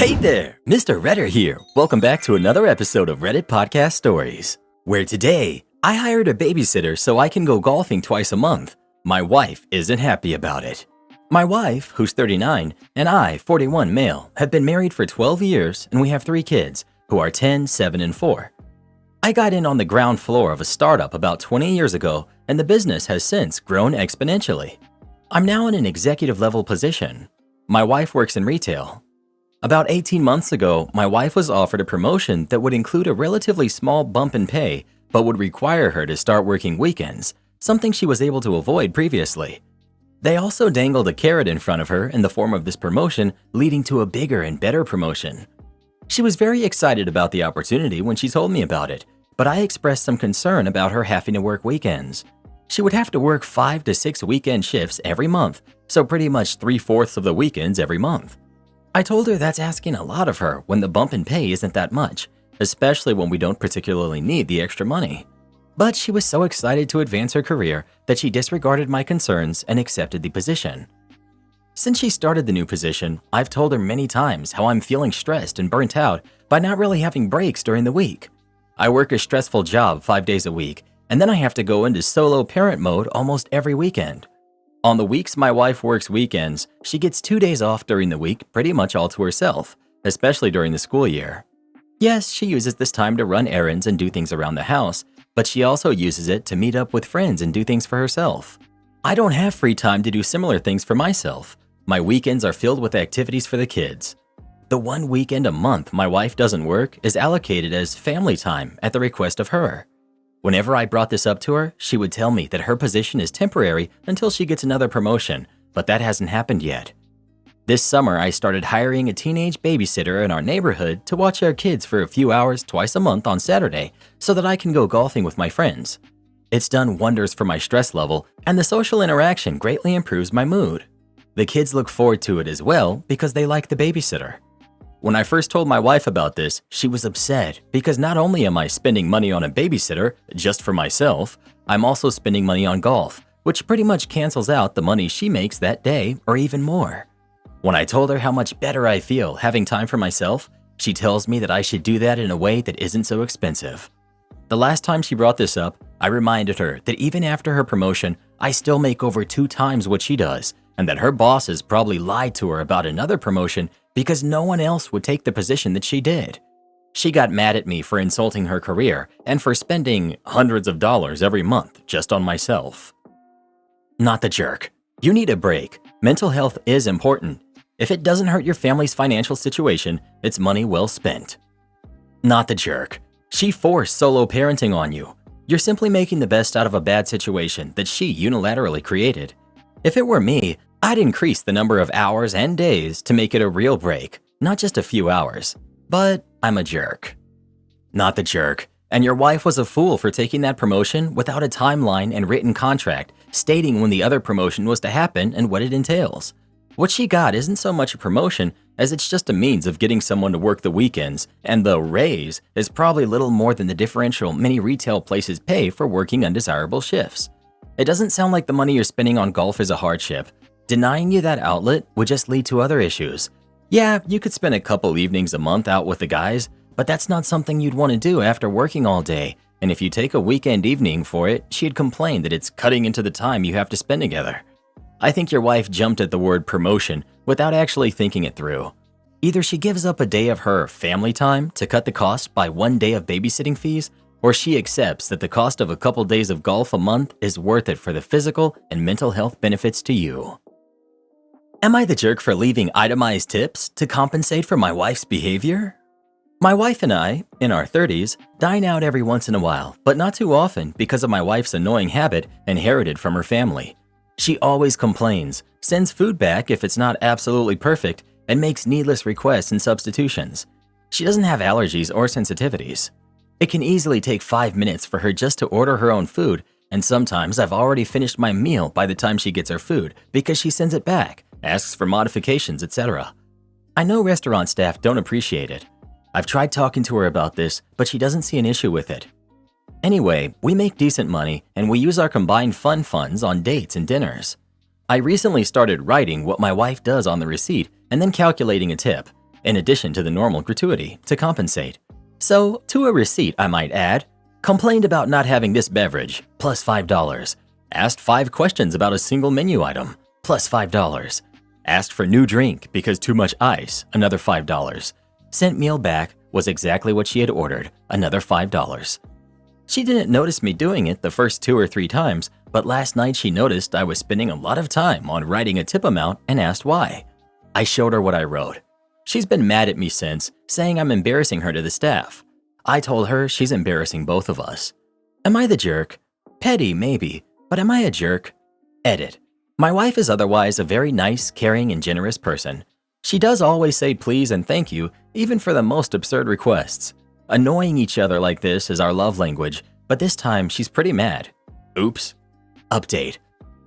Hey there, Mr. Redder here. Welcome back to another episode of Reddit Podcast Stories, where today I hired a babysitter so I can go golfing twice a month. My wife isn't happy about it. My wife, who's 39, and I, 41 male, have been married for 12 years and we have 3 kids, who are 10, 7, and 4. I got in on the ground floor of a startup about 20 years ago, and the business has since grown exponentially. I'm now in an executive level position. My wife works in retail. About 18 months ago, my wife was offered a promotion that would include a relatively small bump in pay, but would require her to start working weekends, something she was able to avoid previously. They also dangled a carrot in front of her in the form of this promotion, leading to a bigger and better promotion. She was very excited about the opportunity when she told me about it, but I expressed some concern about her having to work weekends. She would have to work 5 to 6 weekend shifts every month, so pretty much 3/4 of the weekends every month. I told her that's asking a lot of her when the bump in pay isn't that much, especially when we don't particularly need the extra money. But she was so excited to advance her career that she disregarded my concerns and accepted the position. Since she started the new position, I've told her many times how I'm feeling stressed and burnt out by not really having breaks during the week. I work a stressful job 5 days a week, and then I have to go into solo parent mode almost every weekend. On the weeks my wife works weekends, she gets 2 days off during the week pretty much all to herself, especially during the school year. Yes, she uses this time to run errands and do things around the house, but she also uses it to meet up with friends and do things for herself. I don't have free time to do similar things for myself. My weekends are filled with activities for the kids. The one weekend a month my wife doesn't work is allocated as family time at the request of her. Whenever I brought this up to her, she would tell me that her position is temporary until she gets another promotion, but that hasn't happened yet. This summer, I started hiring a teenage babysitter in our neighborhood to watch our kids for a few hours twice a month on Saturday so that I can go golfing with my friends. It's done wonders for my stress level, and the social interaction greatly improves my mood. The kids look forward to it as well because they like the babysitter. When I first told my wife about this, she was upset because not only am I spending money on a babysitter just for myself, I'm also spending money on golf, which pretty much cancels out the money she makes that day or even more. When I told her how much better I feel having time for myself, she tells me that I should do that in a way that isn't so expensive. The last time she brought this up, I reminded her that even after her promotion, I still make over 2 times what she does, and that her bosses probably lied to her about another promotion because no one else would take the position that she did. She got mad at me for insulting her career and for spending hundreds of dollars every month just on myself. Not the jerk. You need a break. Mental health is important. If it doesn't hurt your family's financial situation, it's money well spent. Not the jerk. She forced solo parenting on you. You're simply making the best out of a bad situation that she unilaterally created. If it were me, I'd increase the number of hours and days to make it a real break, not just a few hours. But I'm a jerk. Not the jerk. And your wife was a fool for taking that promotion without a timeline and written contract stating when the other promotion was to happen and what it entails. What she got isn't so much a promotion as it's just a means of getting someone to work the weekends, and the raise is probably little more than the differential many retail places pay for working undesirable shifts. It doesn't sound like the money you're spending on golf is a hardship. Denying you that outlet would just lead to other issues. Yeah, you could spend a couple evenings a month out with the guys, but that's not something you'd want to do after working all day, and if you take a weekend evening for it, she'd complain that it's cutting into the time you have to spend together. I think your wife jumped at the word promotion without actually thinking it through. Either she gives up a day of her family time to cut the cost by 1 day of babysitting fees, or she accepts that the cost of a couple days of golf a month is worth it for the physical and mental health benefits to you. Am I the jerk for leaving itemized tips to compensate for my wife's behavior? My wife and I, in our 30s, dine out every once in a while, but not too often because of my wife's annoying habit inherited from her family. She always complains, sends food back if it's not absolutely perfect, and makes needless requests and substitutions. She doesn't have allergies or sensitivities. It can easily take 5 minutes for her just to order her own food, and sometimes I've already finished my meal by the time she gets her food because she sends it back, asks for modifications, etc. I know restaurant staff don't appreciate it. I've tried talking to her about this, but she doesn't see an issue with it. Anyway, we make decent money and we use our combined fun funds on dates and dinners. I recently started writing what my wife does on the receipt and then calculating a tip, in addition to the normal gratuity, to compensate. So, to a receipt, I might add, complained about not having this beverage, plus $5. Asked 5 questions about a single menu item, plus $5. Asked for new drink because too much ice, another $5. Sent meal back, was exactly what she had ordered, another $5. She didn't notice me doing it the first 2 or 3 times, but last night she noticed I was spending a lot of time on writing a tip amount and asked why. I showed her what I wrote. She's been mad at me since, saying I'm embarrassing her to the staff. I told her she's embarrassing both of us. Am I the jerk? Petty, maybe, but am I a jerk? Edit. My wife is otherwise a very nice, caring, and generous person. She does always say please and thank you, even for the most absurd requests. Annoying each other like this is our love language, but this time she's pretty mad. Oops. Update.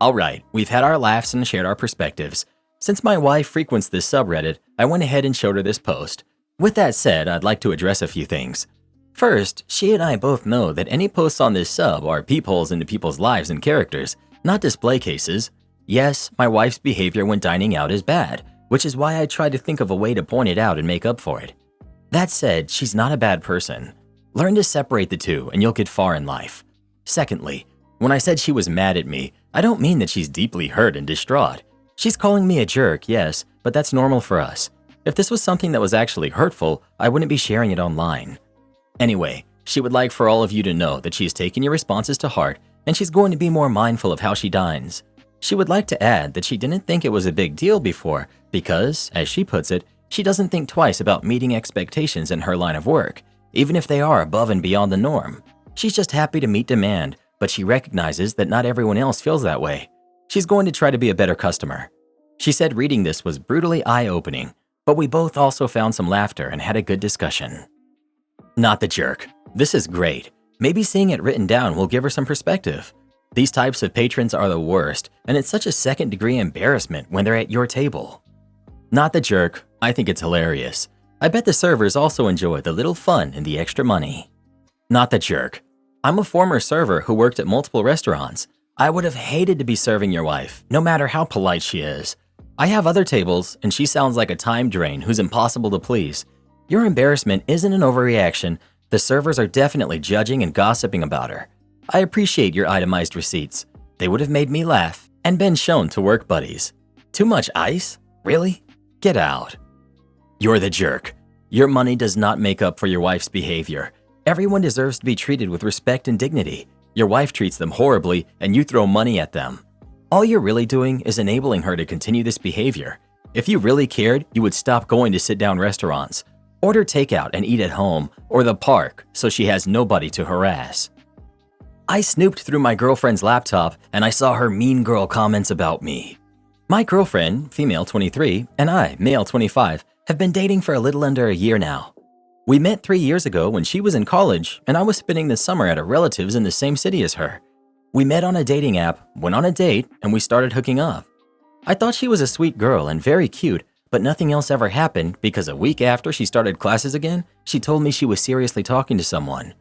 Alright, we've had our laughs and shared our perspectives. Since my wife frequents this subreddit, I went ahead and showed her this post. With that said, I'd like to address a few things. First, she and I both know that any posts on this sub are peepholes into people's lives and characters, not display cases. Yes, my wife's behavior when dining out is bad, which is why I tried to think of a way to point it out and make up for it. That said, she's not a bad person. Learn to separate the two and you'll get far in life. Secondly, when I said she was mad at me, I don't mean that she's deeply hurt and distraught. She's calling me a jerk, yes, but that's normal for us. If this was something that was actually hurtful, I wouldn't be sharing it online. Anyway, she would like for all of you to know that she's taken your responses to heart and she's going to be more mindful of how she dines. She would like to add that she didn't think it was a big deal before because, as she puts it, she doesn't think twice about meeting expectations in her line of work, even if they are above and beyond the norm. She's just happy to meet demand, but she recognizes that not everyone else feels that way. She's going to try to be a better customer. She said reading this was brutally eye-opening, but we both also found some laughter and had a good discussion. Not the jerk. This is great. Maybe seeing it written down will give her some perspective. These types of patrons are the worst, and it's such a second-degree embarrassment when they're at your table. Not the jerk. I think it's hilarious. I bet the servers also enjoy the little fun and the extra money. Not the jerk. I'm a former server who worked at multiple restaurants. I would have hated to be serving your wife, no matter how polite she is. I have other tables, and she sounds like a time drain who's impossible to please. Your embarrassment isn't an overreaction. The servers are definitely judging and gossiping about her. I appreciate your itemized receipts. They would have made me laugh and been shown to work buddies. Too much ice? Really? Get out. You're the jerk. Your money does not make up for your wife's behavior. Everyone deserves to be treated with respect and dignity. Your wife treats them horribly and you throw money at them. All you're really doing is enabling her to continue this behavior. If you really cared, you would stop going to sit-down restaurants. Order takeout and eat at home or the park so she has nobody to harass. I snooped through my girlfriend's laptop and I saw her mean girl comments about me. My girlfriend, female 23, and I, male 25, have been dating for a little under a year now. We met 3 years ago when she was in college and I was spending the summer at a relative's in the same city as her. We met on a dating app, went on a date, and we started hooking up. I thought she was a sweet girl and very cute, but nothing else ever happened because a week after she started classes again, she told me she was seriously talking to someone.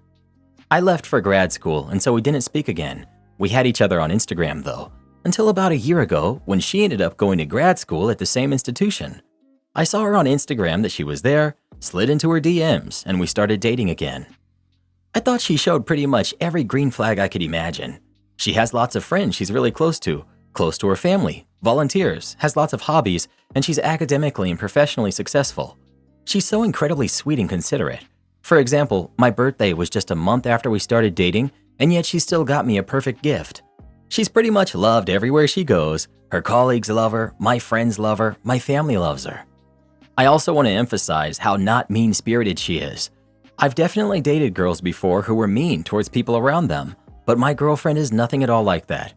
I left for grad school and so we didn't speak again. We had each other on Instagram though, until about a year ago when she ended up going to grad school at the same institution. I saw her on Instagram that she was there, slid into her DMs, and we started dating again. I thought she showed pretty much every green flag I could imagine. She has lots of friends she's really close to her family, volunteers, has lots of hobbies, and she's academically and professionally successful. She's so incredibly sweet and considerate. For example, my birthday was just a month after we started dating, and yet she still got me a perfect gift. She's pretty much loved everywhere she goes. Her colleagues love her, my friends love her, my family loves her. I also want to emphasize how not mean-spirited she is. I've definitely dated girls before who were mean towards people around them, but my girlfriend is nothing at all like that.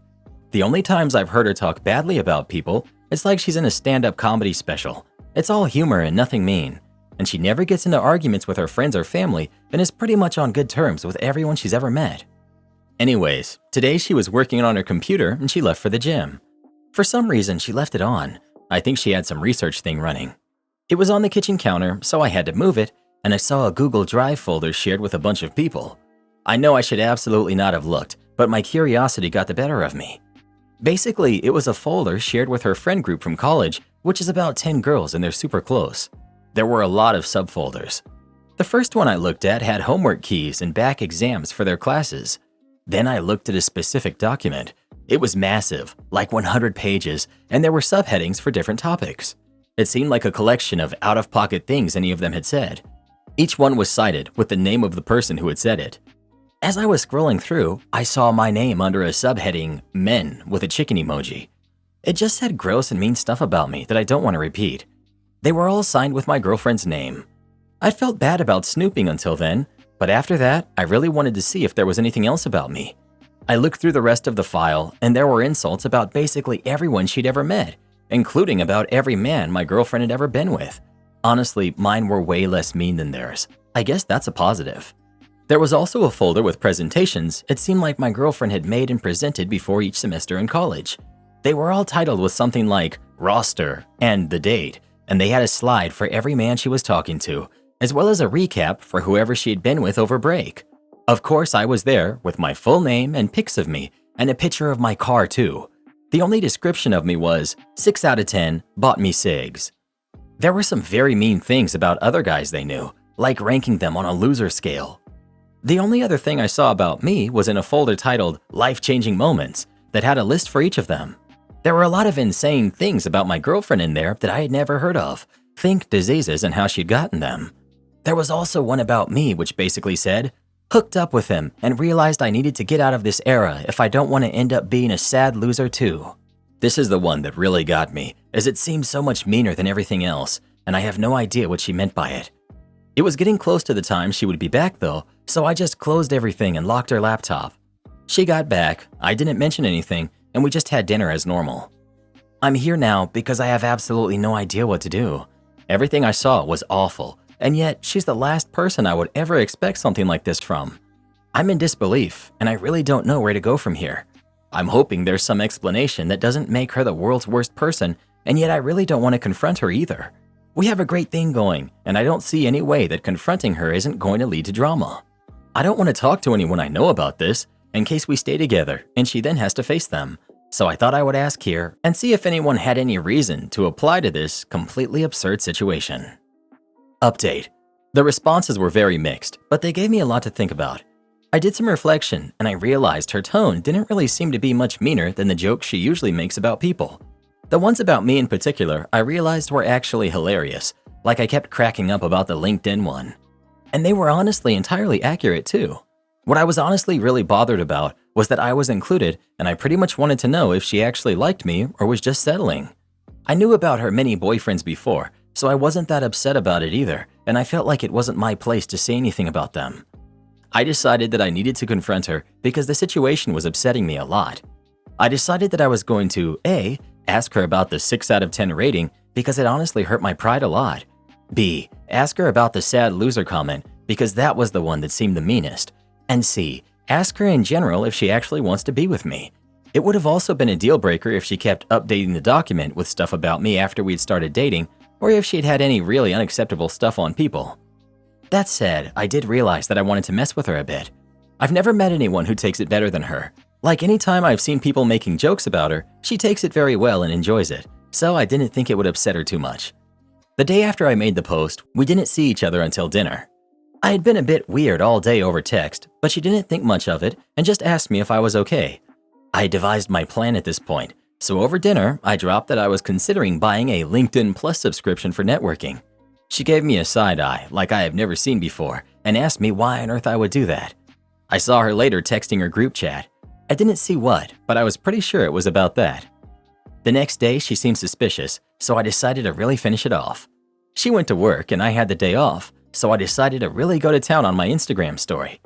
The only times I've heard her talk badly about people, it's like she's in a stand-up comedy special. It's all humor and nothing mean. And she never gets into arguments with her friends or family and is pretty much on good terms with everyone she's ever met. Anyways, today she was working on her computer and she left for the gym. For some reason, she left it on. I think she had some research thing running. It was on the kitchen counter, so I had to move it, and I saw a Google Drive folder shared with a bunch of people. I know I should absolutely not have looked, but my curiosity got the better of me. Basically, it was a folder shared with her friend group from college, which is about 10 girls and they're super close. There were a lot of subfolders. The first one I looked at had homework keys and back exams for their classes. Then I looked at a specific document. It was massive, like 100 pages, and there were subheadings for different topics. It seemed like a collection of out-of-pocket things any of them had said. Each one was cited with the name of the person who had said it. As I was scrolling through, I saw my name under a subheading, Men, with a chicken emoji. It just said gross and mean stuff about me that I don't want to repeat. They were all signed with my girlfriend's name. I'd felt bad about snooping until then, but after that, I really wanted to see if there was anything else about me. I looked through the rest of the file, and there were insults about basically everyone she'd ever met, including about every man my girlfriend had ever been with. Honestly, mine were way less mean than theirs. I guess that's a positive. There was also a folder with presentations it seemed like my girlfriend had made and presented before each semester in college. They were all titled with something like roster and the date, and they had a slide for every man she was talking to, as well as a recap for whoever she'd been with over break. Of course, I was there with my full name and pics of me, and a picture of my car too. The only description of me was 6 out of 10, bought me cigs. There were some very mean things about other guys they knew, like ranking them on a loser scale. The only other thing I saw about me was in a folder titled Life-Changing Moments that had a list for each of them. There were a lot of insane things about my girlfriend in there that I had never heard of. Think diseases and how she'd gotten them. There was also one about me which basically said, hooked up with him and realized I needed to get out of this era if I don't want to end up being a sad loser too. This is the one that really got me, as it seemed so much meaner than everything else, and I have no idea what she meant by it. It was getting close to the time she would be back though, so I just closed everything and locked her laptop. She got back, I didn't mention anything, and we just had dinner as normal. I'm here now because I have absolutely no idea what to do. Everything I saw was awful, and yet she's the last person I would ever expect something like this from. I'm in disbelief, and I really don't know where to go from here. I'm hoping there's some explanation that doesn't make her the world's worst person, and yet I really don't want to confront her either. We have a great thing going, and I don't see any way that confronting her isn't going to lead to drama. I don't want to talk to anyone I know about this, in case we stay together and she then has to face them. So I thought I would ask here and see if anyone had any reason to apply to this completely absurd situation. Update. The responses were very mixed, but they gave me a lot to think about. I did some reflection and I realized her tone didn't really seem to be much meaner than the jokes she usually makes about people. The ones about me in particular I realized were actually hilarious, like I kept cracking up about the LinkedIn one. And they were honestly entirely accurate too. What I was honestly really bothered about was that I was included and I pretty much wanted to know if she actually liked me or was just settling. I knew about her many boyfriends before, so I wasn't that upset about it either, and I felt like it wasn't my place to say anything about them. I decided that I needed to confront her because the situation was upsetting me a lot. I decided that I was going to A, ask her about the 6 out of 10 rating because it honestly hurt my pride a lot. B, ask her about the sad loser comment because that was the one that seemed the meanest. And C, ask her in general if she actually wants to be with me. It would have also been a deal breaker if she kept updating the document with stuff about me after we'd started dating, or if she'd had any really unacceptable stuff on people. That said, I did realize that I wanted to mess with her a bit. I've never met anyone who takes it better than her. Like anytime I've seen people making jokes about her, she takes it very well and enjoys it, so I didn't think it would upset her too much. The day after I made the post, we didn't see each other until dinner. I had been a bit weird all day over text, but she didn't think much of it and just asked me if I was okay. I had devised my plan at this point, so over dinner, I dropped that I was considering buying a LinkedIn Plus subscription for networking. She gave me a side eye like I have never seen before and asked me why on earth I would do that. I saw her later texting her group chat. I didn't see what, but I was pretty sure it was about that. The next day, she seemed suspicious, so I decided to really finish it off. She went to work and I had the day off, so I decided to really go to town on my Instagram story.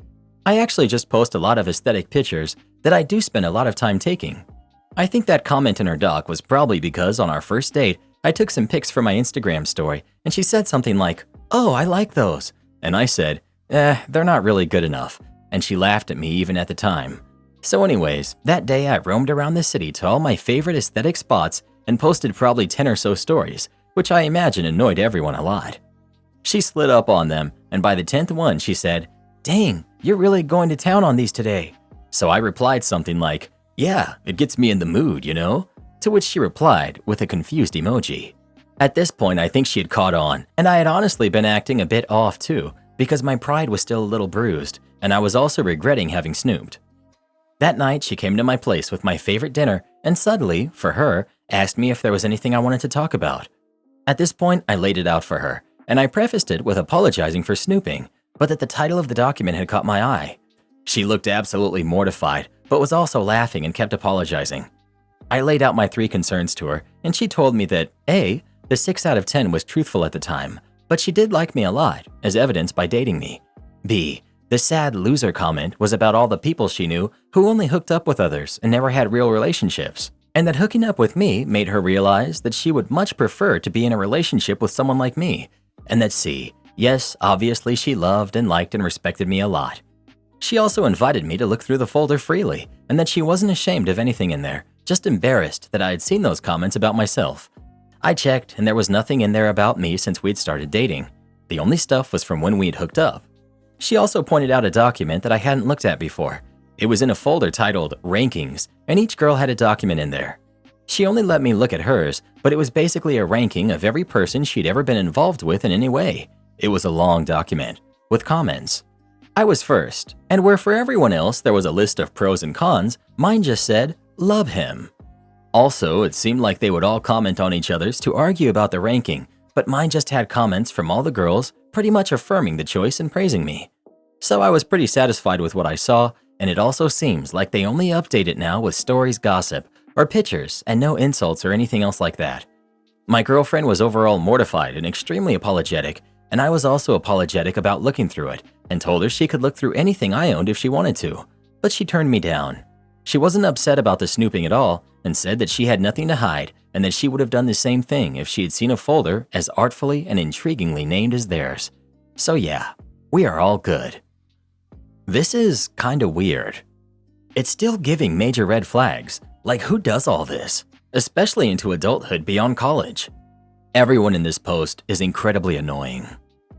I actually just post a lot of aesthetic pictures that I do spend a lot of time taking. I think that comment in her doc was probably because on our first date, I took some pics for my Instagram story and she said something like, "Oh, I like those." And I said, they're not really good enough. And she laughed at me even at the time. So anyways, that day I roamed around the city to all my favorite aesthetic spots and posted probably 10 or so stories, which I imagine annoyed everyone a lot. She slid up on them, and by the 10th one she said, "Dang, you're really going to town on these today." So I replied something like, "Yeah, it gets me in the mood, you know?" To which she replied with a confused emoji. At this point, I think she had caught on, and I had honestly been acting a bit off too, because my pride was still a little bruised, and I was also regretting having snooped. That night, she came to my place with my favorite dinner and suddenly, for her, asked me if there was anything I wanted to talk about. At this point, I laid it out for her, and I prefaced it with apologizing for snooping, but that the title of the document had caught my eye. She looked absolutely mortified, but was also laughing and kept apologizing. I laid out my 3 concerns to her, and she told me that A, the 6 out of 10 was truthful at the time, but she did like me a lot, as evidenced by dating me. B, the sad loser comment was about all the people she knew who only hooked up with others and never had real relationships, and that hooking up with me made her realize that she would much prefer to be in a relationship with someone like me. And that C, yes, obviously she loved and liked and respected me a lot. She also invited me to look through the folder freely, and that she wasn't ashamed of anything in there, just embarrassed that I had seen those comments about myself. I checked, and there was nothing in there about me since we'd started dating. The only stuff was from when we'd hooked up. She also pointed out a document that I hadn't looked at before. It was in a folder titled Rankings, and each girl had a document in there. She only let me look at hers, but it was basically a ranking of every person she'd ever been involved with in any way. It was a long document, with comments. I was first, and where for everyone else there was a list of pros and cons, mine just said, love him. Also, it seemed like they would all comment on each other's to argue about the ranking, but mine just had comments from all the girls pretty much affirming the choice and praising me. So I was pretty satisfied with what I saw, and it also seems like they only update it now with stories gossip, or pictures, and no insults or anything else like that. My girlfriend was overall mortified and extremely apologetic, and I was also apologetic about looking through it, and told her she could look through anything I owned if she wanted to, but she turned me down. She wasn't upset about the snooping at all, and said that she had nothing to hide, and that she would have done the same thing if she had seen a folder as artfully and intriguingly named as theirs. So yeah, we are all good. This is kinda weird. It's still giving major red flags, like who does all this, especially into adulthood beyond college. Everyone in this post is incredibly annoying.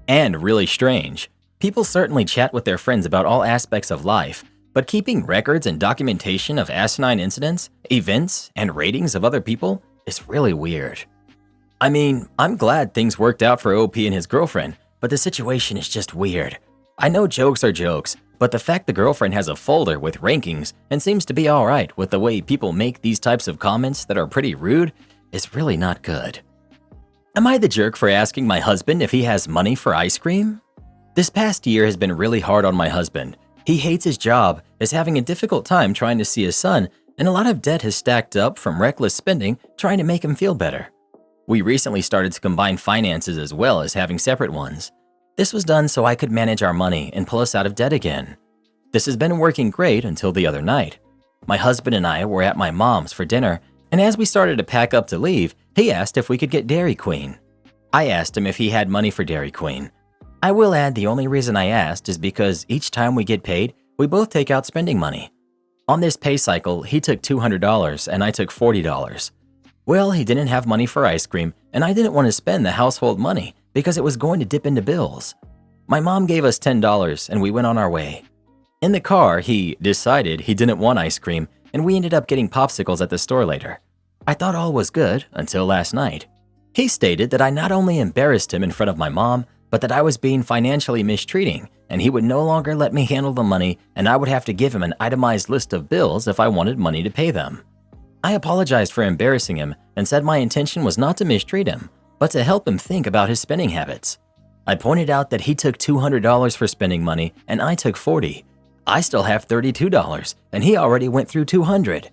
And really strange. People certainly chat with their friends about all aspects of life, but keeping records and documentation of asinine incidents, events, and ratings of other people is really weird. I mean, I'm glad things worked out for OP and his girlfriend, but the situation is just weird. I know jokes are jokes, but the fact the girlfriend has a folder with rankings and seems to be alright with the way people make these types of comments that are pretty rude is really not good. Am I the jerk for asking my husband if he has money for ice cream? This past year has been really hard on my husband. He hates his job, is having a difficult time trying to see his son, and a lot of debt has stacked up from reckless spending trying to make him feel better. We recently started to combine finances as well as having separate ones. This was done so I could manage our money and pull us out of debt again. This has been working great until the other night. My husband and I were at my mom's for dinner, and as we started to pack up to leave, he asked if we could get Dairy Queen. I asked him if he had money for Dairy Queen. I will add the only reason I asked is because each time we get paid, we both take out spending money. On this pay cycle, he took $200 and I took $40. Well, he didn't have money for ice cream, and I didn't want to spend the household money because it was going to dip into bills. My mom gave us $10 and we went on our way. In the car, he decided he didn't want ice cream, and we ended up getting popsicles at the store later. I thought all was good until last night. He stated that I not only embarrassed him in front of my mom, but that I was being financially mistreating, and he would no longer let me handle the money, and I would have to give him an itemized list of bills if I wanted money to pay them. I apologized for embarrassing him and said my intention was not to mistreat him, but to help him think about his spending habits. I pointed out that he took $200 for spending money and I took $40. I still have $32 and he already went through $200.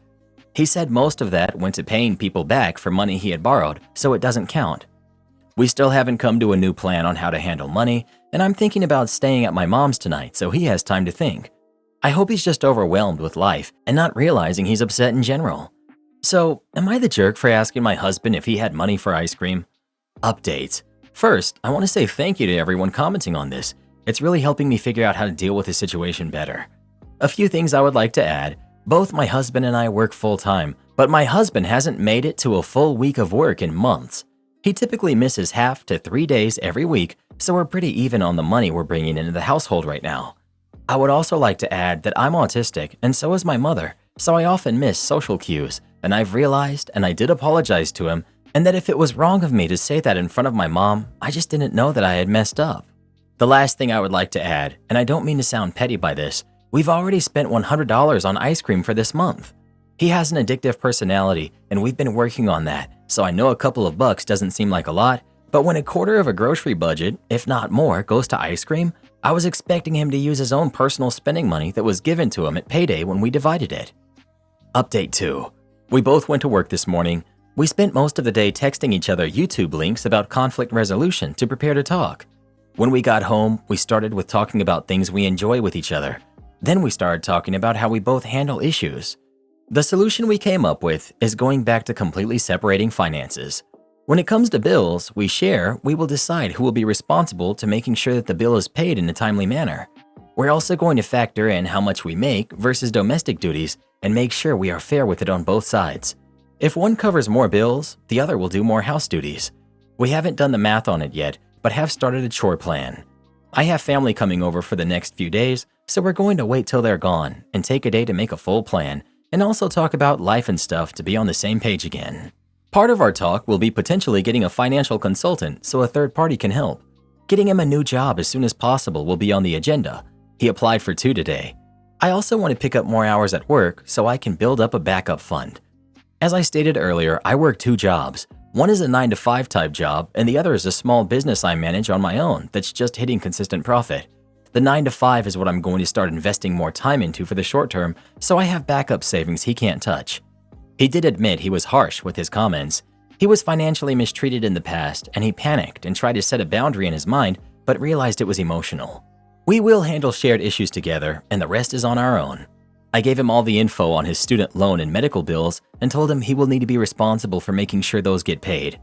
He said most of that went to paying people back for money he had borrowed, so it doesn't count. We still haven't come to a new plan on how to handle money, and I'm thinking about staying at my mom's tonight so he has time to think. I hope he's just overwhelmed with life and not realizing he's upset in general. So, am I the jerk for asking my husband if he had money for ice cream? Updates. First, I want to say thank you to everyone commenting on this. It's really helping me figure out how to deal with the situation better. A few things I would like to add. Both my husband and I work full-time, but my husband hasn't made it to a full week of work in months. He typically misses half to 3 days every week, so we're pretty even on the money we're bringing into the household right now. I would also like to add that I'm autistic, and so is my mother, so I often miss social cues, and I've realized, and I did apologize to him, and that if it was wrong of me to say that in front of my mom, I just didn't know that I had messed up. The last thing I would like to add, and I don't mean to sound petty by this, we've already spent $100 on ice cream for this month. He has an addictive personality, and we've been working on that, so I know a couple of bucks doesn't seem like a lot, but when a quarter of a grocery budget, if not more, goes to ice cream, I was expecting him to use his own personal spending money that was given to him at payday when we divided it. Update 2. We both went to work this morning. We spent most of the day texting each other YouTube links about conflict resolution to prepare to talk. When we got home, we started with talking about things we enjoy with each other. Then we started talking about how we both handle issues. The solution we came up with is going back to completely separating finances. When it comes to bills we share, we will decide who will be responsible to making sure that the bill is paid in a timely manner. We're also going to factor in how much we make versus domestic duties and make sure we are fair with it on both sides. If one covers more bills, the other will do more house duties. We haven't done the math on it yet, but have started a chore plan. I have family coming over for the next few days, so we're going to wait till they're gone and take a day to make a full plan and also talk about life and stuff to be on the same page again. Part of our talk will be potentially getting a financial consultant so a third party can help. Getting him a new job as soon as possible will be on the agenda. He applied for 2 today. I also want to pick up more hours at work so I can build up a backup fund. As I stated earlier, I work 2 jobs. One is a 9-to-5 type job, and the other is a small business I manage on my own that's just hitting consistent profit. The 9-to-5 is what I'm going to start investing more time into for the short term, so I have backup savings he can't touch. He did admit he was harsh with his comments. He was financially mistreated in the past, and he panicked and tried to set a boundary in his mind, but realized it was emotional. We will handle shared issues together, and the rest is on our own. I gave him all the info on his student loan and medical bills and told him he will need to be responsible for making sure those get paid.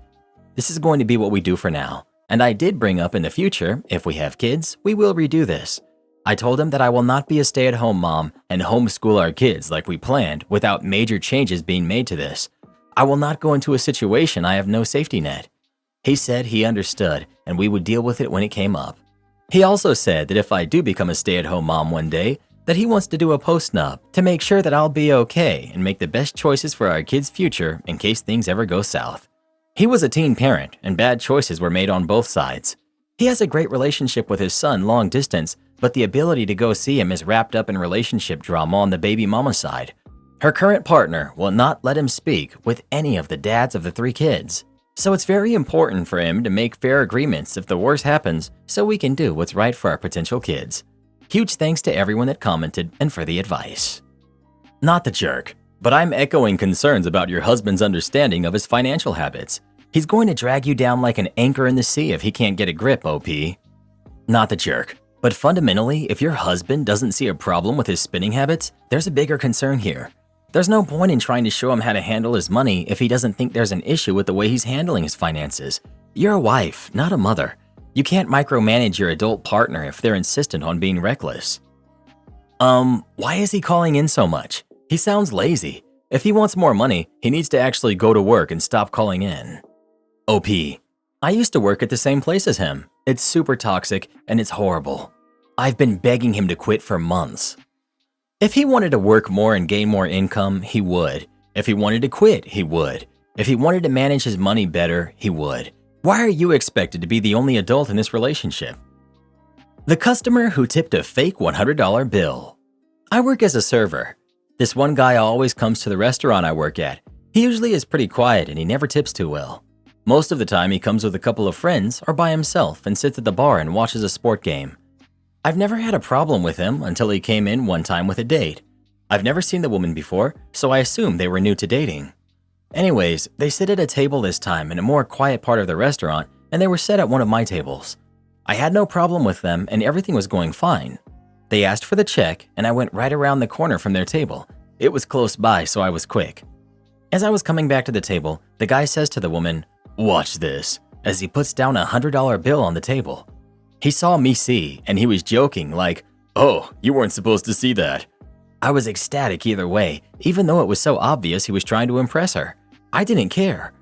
This is going to be what we do for now, and I did bring up in the future, if we have kids, we will redo this. I told him that I will not be a stay-at-home mom and homeschool our kids like we planned without major changes being made to this. I will not go into a situation I have no safety net. He said he understood and we would deal with it when it came up. He also said that if I do become a stay-at-home mom one day, that he wants to do a post-nup to make sure that I'll be okay and make the best choices for our kids' future in case things ever go south. He was a teen parent and bad choices were made on both sides. He has a great relationship with his son long distance, but the ability to go see him is wrapped up in relationship drama on the baby mama side. Her current partner will not let him speak with any of the dads of the 3 kids. So it's very important for him to make fair agreements if the worst happens so we can do what's right for our potential kids. Huge thanks to everyone that commented and for the advice. Not the jerk, but I'm echoing concerns about your husband's understanding of his financial habits. He's going to drag you down like an anchor in the sea if he can't get a grip, OP. Not the jerk. But fundamentally, if your husband doesn't see a problem with his spending habits, there's a bigger concern here. There's no point in trying to show him how to handle his money if he doesn't think there's an issue with the way he's handling his finances. You're a wife, not a mother. You can't micromanage your adult partner if they're insistent on being reckless. Why is he calling in so much? He sounds lazy. If he wants more money, he needs to actually go to work and stop calling in. OP. I used to work at the same place as him. It's super toxic and it's horrible. I've been begging him to quit for months. If he wanted to work more and gain more income, he would. If he wanted to quit, he would. If he wanted to manage his money better, he would. Why are you expected to be the only adult in this relationship? The customer who tipped a fake $100 bill. I work as a server. This one guy always comes to the restaurant I work at. He usually is pretty quiet and he never tips too well. Most of the time he comes with a couple of friends or by himself and sits at the bar and watches a sport game. I've never had a problem with him until he came in one time with a date. I've never seen the woman before, so I assumed they were new to dating. Anyways, they sit at a table this time in a more quiet part of the restaurant and they were set at one of my tables. I had no problem with them and everything was going fine. They asked for the check and I went right around the corner from their table. It was close by, so I was quick. As I was coming back to the table, the guy says to the woman, "Watch this," as he puts down a $100 bill on the table. He saw me see, and he was joking like, "Oh, you weren't supposed to see that." I was ecstatic either way, even though it was so obvious he was trying to impress her. I didn't care.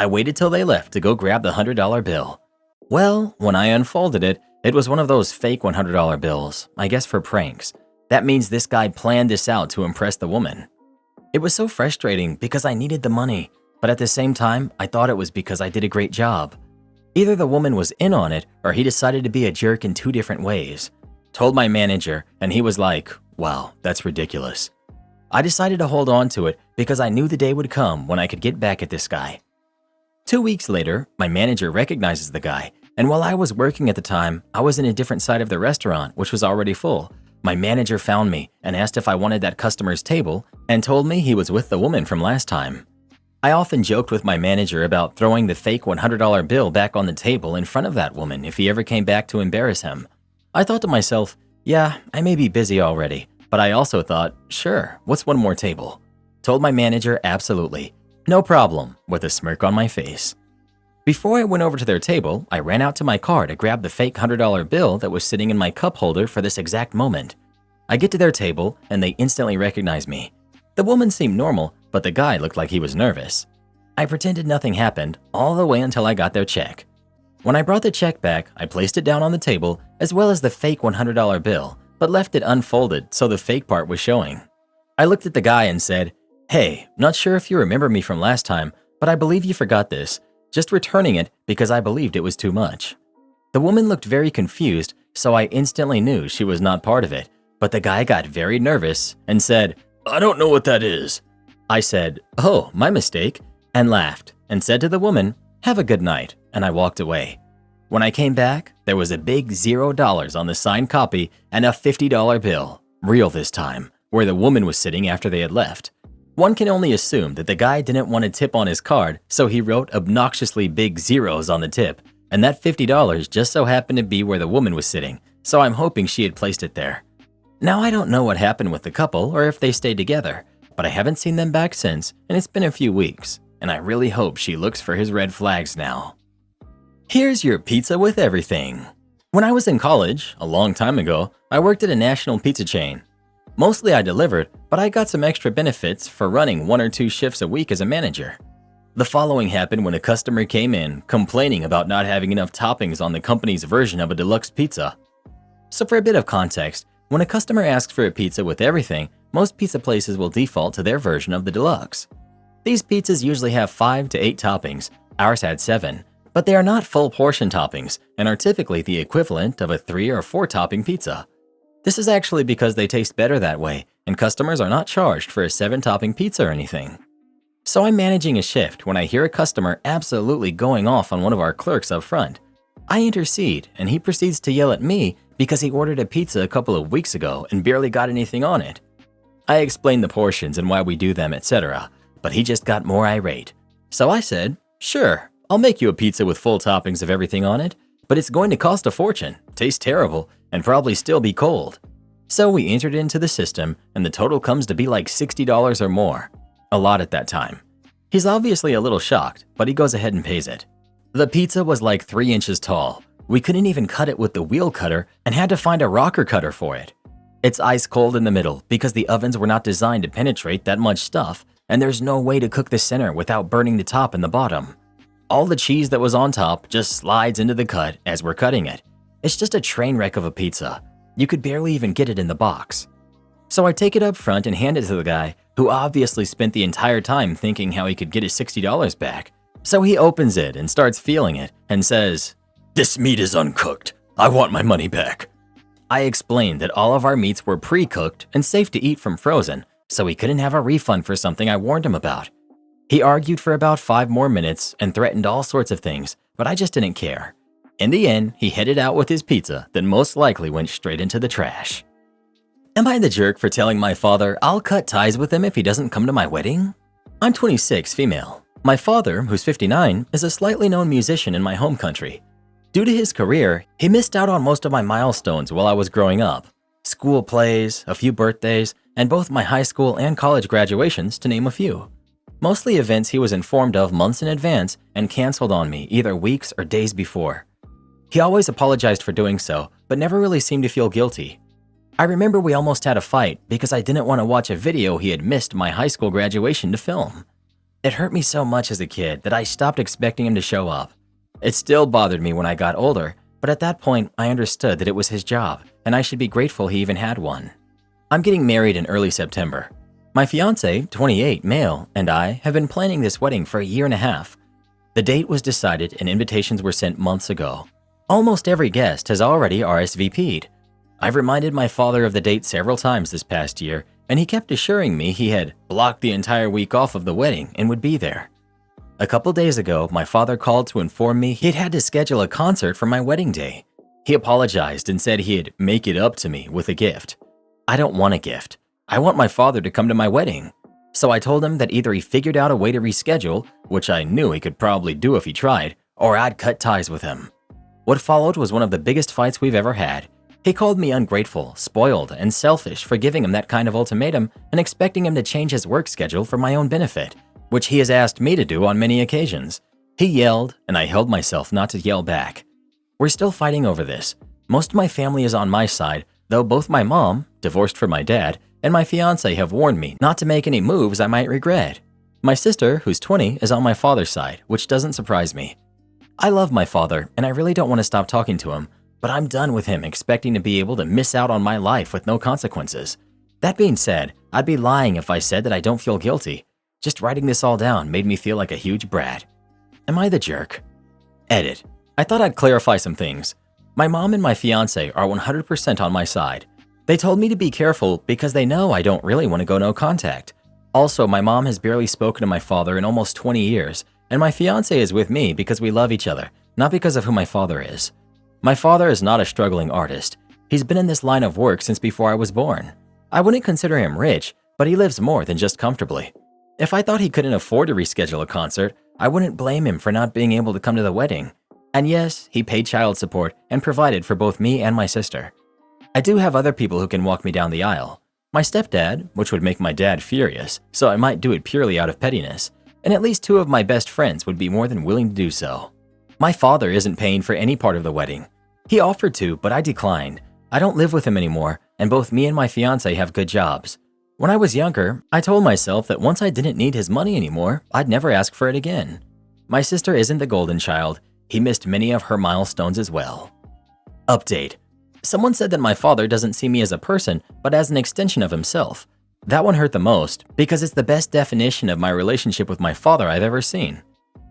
I waited till they left to go grab the $100 bill. Well, when I unfolded it, it was one of those fake $100 bills, I guess for pranks. That means this guy planned this out to impress the woman. It was so frustrating because I needed the money. but at the same time, I thought it was because I did a great job. Either the woman was in on it or he decided to be a jerk in 2 different ways. Told my manager, and he was like, "Wow, that's ridiculous." I decided to hold on to it because I knew the day would come when I could get back at this guy. 2 weeks later, my manager recognizes the guy, and while I was working at the time, I was in a different side of the restaurant, which was already full. My manager found me and asked if I wanted that customer's table and told me he was with the woman from last time. I often joked with my manager about throwing the fake $100 bill back on the table in front of that woman if he ever came back to embarrass him. I thought to myself, yeah, I may be busy already, but I also thought, sure, what's one more table? Told my manager absolutely, no problem, with a smirk on my face. Before I went over to their table, I ran out to my car to grab the fake $100 bill that was sitting in my cup holder for this exact moment. I get to their table and they instantly recognize me. The woman seemed normal, but the guy looked like he was nervous. I pretended nothing happened all the way until I got their check. When I brought the check back, I placed it down on the table as well as the fake $100 bill, but left it unfolded so the fake part was showing. I looked at the guy and said, "Hey, not sure if you remember me from last time, but I believe you forgot this. Just returning it because I believed it was too much." The woman looked very confused, so I instantly knew she was not part of it, but the guy got very nervous and said, "I don't know what that is." I said, "Oh, my mistake," and laughed and said to the woman, "Have a good night," and I walked away. When I came back, there was a big $0 on the signed copy and a $50 bill, real this time, where the woman was sitting after they had left. One can only assume that the guy didn't want to tip on his card, so he wrote obnoxiously big zeros on the tip, and that $50 just so happened to be where the woman was sitting, so I'm hoping she had placed it there. Now I don't know what happened with the couple or if they stayed together, but I haven't seen them back since, and it's been a few weeks, and I really hope she looks for his red flags now. Here's your pizza with everything. When I was in college, a long time ago, I worked at a national pizza chain. Mostly I delivered, but I got some extra benefits for running 1 or 2 shifts a week as a manager. The following happened when a customer came in complaining about not having enough toppings on the company's version of a deluxe pizza. So for a bit of context, when a customer asks for a pizza with everything, most pizza places will default to their version of the deluxe. These pizzas usually have 5 to 8 toppings, ours had 7, but they are not full portion toppings and are typically the equivalent of a 3 or 4 topping pizza. This is actually because they taste better that way, and customers are not charged for a 7-topping pizza or anything. So I'm managing a shift when I hear a customer absolutely going off on one of our clerks up front. I intercede, and he proceeds to yell at me because he ordered a pizza a couple of weeks ago and barely got anything on it. I explained the portions and why we do them, etc., but he just got more irate. So I said, "Sure, I'll make you a pizza with full toppings of everything on it, but it's going to cost a fortune, taste terrible, and probably still be cold." So we entered into the system, and the total comes to be like $60 or more. A lot at that time. He's obviously a little shocked, but he goes ahead and pays it. The pizza was like 3 inches tall. We couldn't even cut it with the wheel cutter and had to find a rocker cutter for it. It's ice cold in the middle because the ovens were not designed to penetrate that much stuff, and there's no way to cook the center without burning the top and the bottom. All the cheese that was on top just slides into the cut as we're cutting it. It's just a train wreck of a pizza. You could barely even get it in the box. So I take it up front and hand it to the guy, who obviously spent the entire time thinking how he could get his $60 back. So he opens it and starts feeling it and says, "This meat is uncooked. I want my money back." I explained that all of our meats were pre-cooked and safe to eat from frozen, so he couldn't have a refund for something I warned him about. He argued for about 5 more minutes and threatened all sorts of things, but I just didn't care. In the end, he headed out with his pizza that most likely went straight into the trash. Am I the jerk for telling my father I'll cut ties with him if he doesn't come to my wedding? I'm 26, female. My father, who's 59, is a slightly known musician in my home country. Due to his career, he missed out on most of my milestones while I was growing up. School plays, a few birthdays, and both my high school and college graduations, to name a few. Mostly events he was informed of months in advance and canceled on me either weeks or days before. He always apologized for doing so, but never really seemed to feel guilty. I remember we almost had a fight because I didn't want to watch a video he had missed my high school graduation to film. It hurt me so much as a kid that I stopped expecting him to show up. It still bothered me when I got older, but at that point I understood that it was his job and I should be grateful he even had one. I'm getting married in early September. My fiance, 28, male, and I have been planning this wedding for a year and a half. The date was decided and invitations were sent months ago. Almost every guest has already RSVP'd. I've reminded my father of the date several times this past year, and he kept assuring me he had blocked the entire week off of the wedding and would be there. A couple days ago, my father called to inform me he'd had to schedule a concert for my wedding day. He apologized and said he'd make it up to me with a gift. I don't want a gift. I want my father to come to my wedding. So I told him that either he figured out a way to reschedule, which I knew he could probably do if he tried, or I'd cut ties with him. What followed was one of the biggest fights we've ever had. He called me ungrateful, spoiled, and selfish for giving him that kind of ultimatum and expecting him to change his work schedule for my own benefit, which he has asked me to do on many occasions. He yelled, and I held myself not to yell back. We're still fighting over this. Most of my family is on my side, though both my mom, divorced from my dad, and my fiance have warned me not to make any moves I might regret. My sister, who's 20, is on my father's side, which doesn't surprise me. I love my father, and I really don't want to stop talking to him, but I'm done with him expecting to be able to miss out on my life with no consequences. That being said, I'd be lying if I said that I don't feel guilty. Just writing this all down made me feel like a huge brat. Am I the jerk? Edit. I thought I'd clarify some things. My mom and my fiance are 100% on my side. They told me to be careful because they know I don't really want to go no contact. Also, my mom has barely spoken to my father in almost 20 years, and my fiance is with me because we love each other, not because of who my father is. My father is not a struggling artist. He's been in this line of work since before I was born. I wouldn't consider him rich, but he lives more than just comfortably. If I thought he couldn't afford to reschedule a concert, I wouldn't blame him for not being able to come to the wedding. And yes, he paid child support and provided for both me and my sister. I do have other people who can walk me down the aisle. My stepdad, which would make my dad furious, so I might do it purely out of pettiness, and at least 2 of my best friends would be more than willing to do so. My father isn't paying for any part of the wedding. He offered to, but I declined. I don't live with him anymore, and both me and my fiance have good jobs. When I was younger, I told myself that once I didn't need his money anymore, I'd never ask for it again. My sister isn't the golden child. He missed many of her milestones as well. Update. Someone said that my father doesn't see me as a person, but as an extension of himself. That one hurt the most because it's the best definition of my relationship with my father I've ever seen.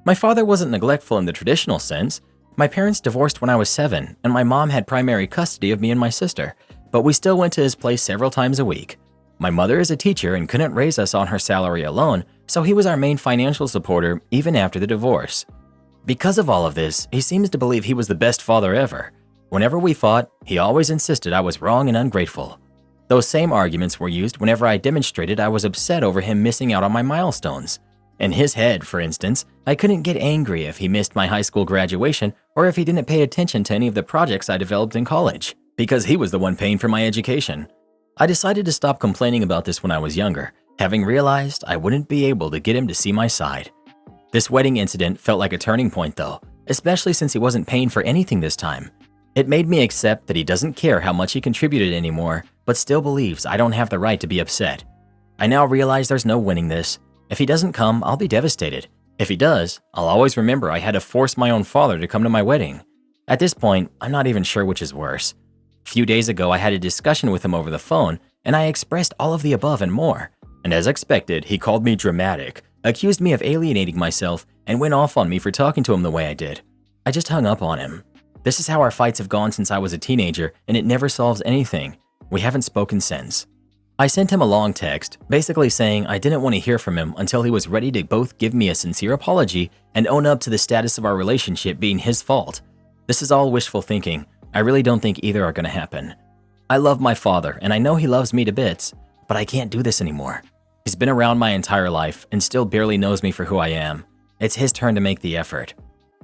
My father wasn't neglectful in the traditional sense. My parents divorced when I was 7, and my mom had primary custody of me and my sister, but we still went to his place several times a week. My mother is a teacher and couldn't raise us on her salary alone, so he was our main financial supporter even after the divorce. Because of all of this, he seems to believe he was the best father ever. Whenever we fought, he always insisted I was wrong and ungrateful. Those same arguments were used whenever I demonstrated I was upset over him missing out on my milestones. In his head, for instance, I couldn't get angry if he missed my high school graduation or if he didn't pay attention to any of the projects I developed in college, because he was the one paying for my education. I decided to stop complaining about this when I was younger, having realized I wouldn't be able to get him to see my side. This wedding incident felt like a turning point though, especially since he wasn't paying for anything this time. It made me accept that he doesn't care how much he contributed anymore, but still believes I don't have the right to be upset. I now realize there's no winning this. If he doesn't come, I'll be devastated. If he does, I'll always remember I had to force my own father to come to my wedding. At this point, I'm not even sure which is worse. A few days ago, I had a discussion with him over the phone, and I expressed all of the above and more. And as expected, he called me dramatic, accused me of alienating myself, and went off on me for talking to him the way I did. I just hung up on him. This is how our fights have gone since I was a teenager, and it never solves anything. We haven't spoken since. I sent him a long text, basically saying I didn't want to hear from him until he was ready to both give me a sincere apology and own up to the status of our relationship being his fault. This is all wishful thinking. I really don't think either are going to happen. I love my father, and I know he loves me to bits, but I can't do this anymore. He's been around my entire life and still barely knows me for who I am. It's his turn to make the effort.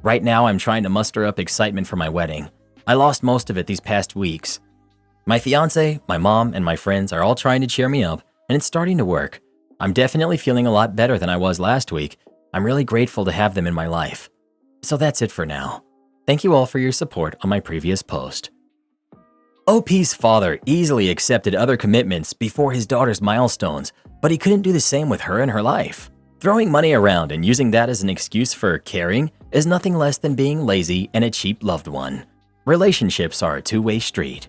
Right now, I'm trying to muster up excitement for my wedding. I lost most of it these past weeks. My fiance, my mom, and my friends are all trying to cheer me up, and it's starting to work. I'm definitely feeling a lot better than I was last week. I'm really grateful to have them in my life. So that's it for now. Thank you all for your support on my previous post. OP's father easily accepted other commitments before his daughter's milestones, but he couldn't do the same with her and her life. Throwing money around and using that as an excuse for caring is nothing less than being lazy and a cheap loved one. Relationships are a two-way street.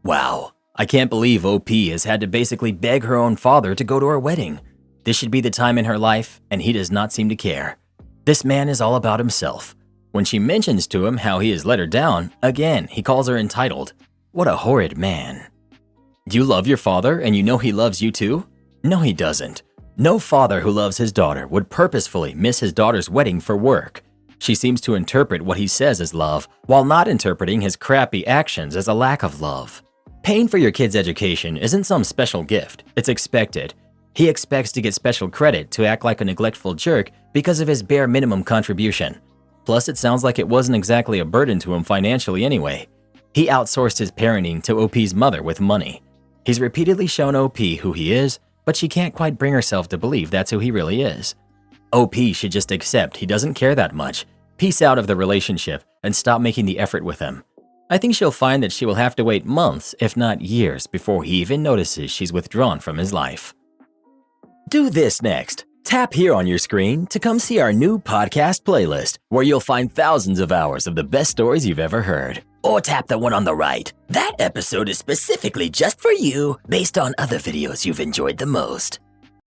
Wow, I can't believe OP has had to basically beg her own father to go to her wedding. This should be the time in her life, and he does not seem to care. This man is all about himself. When she mentions to him how he has let her down, again, he calls her entitled. What a horrid man. Do you love your father and you know he loves you too? No, he doesn't. No father who loves his daughter would purposefully miss his daughter's wedding for work. She seems to interpret what he says as love, while not interpreting his crappy actions as a lack of love. Paying for your kid's education isn't some special gift, it's expected. He expects to get special credit to act like a neglectful jerk because of his bare minimum contribution. Plus, it sounds like it wasn't exactly a burden to him financially anyway. He outsourced his parenting to OP's mother with money. He's repeatedly shown OP who he is, but she can't quite bring herself to believe that's who he really is. OP should just accept he doesn't care that much, peace out of the relationship, and stop making the effort with him. I think she'll find that she will have to wait months, if not years, before he even notices she's withdrawn from his life. Do this next. Tap here on your screen to come see our new podcast playlist, where you'll find thousands of hours of the best stories you've ever heard. Or tap the one on the right. That episode is specifically just for you, based on other videos you've enjoyed the most.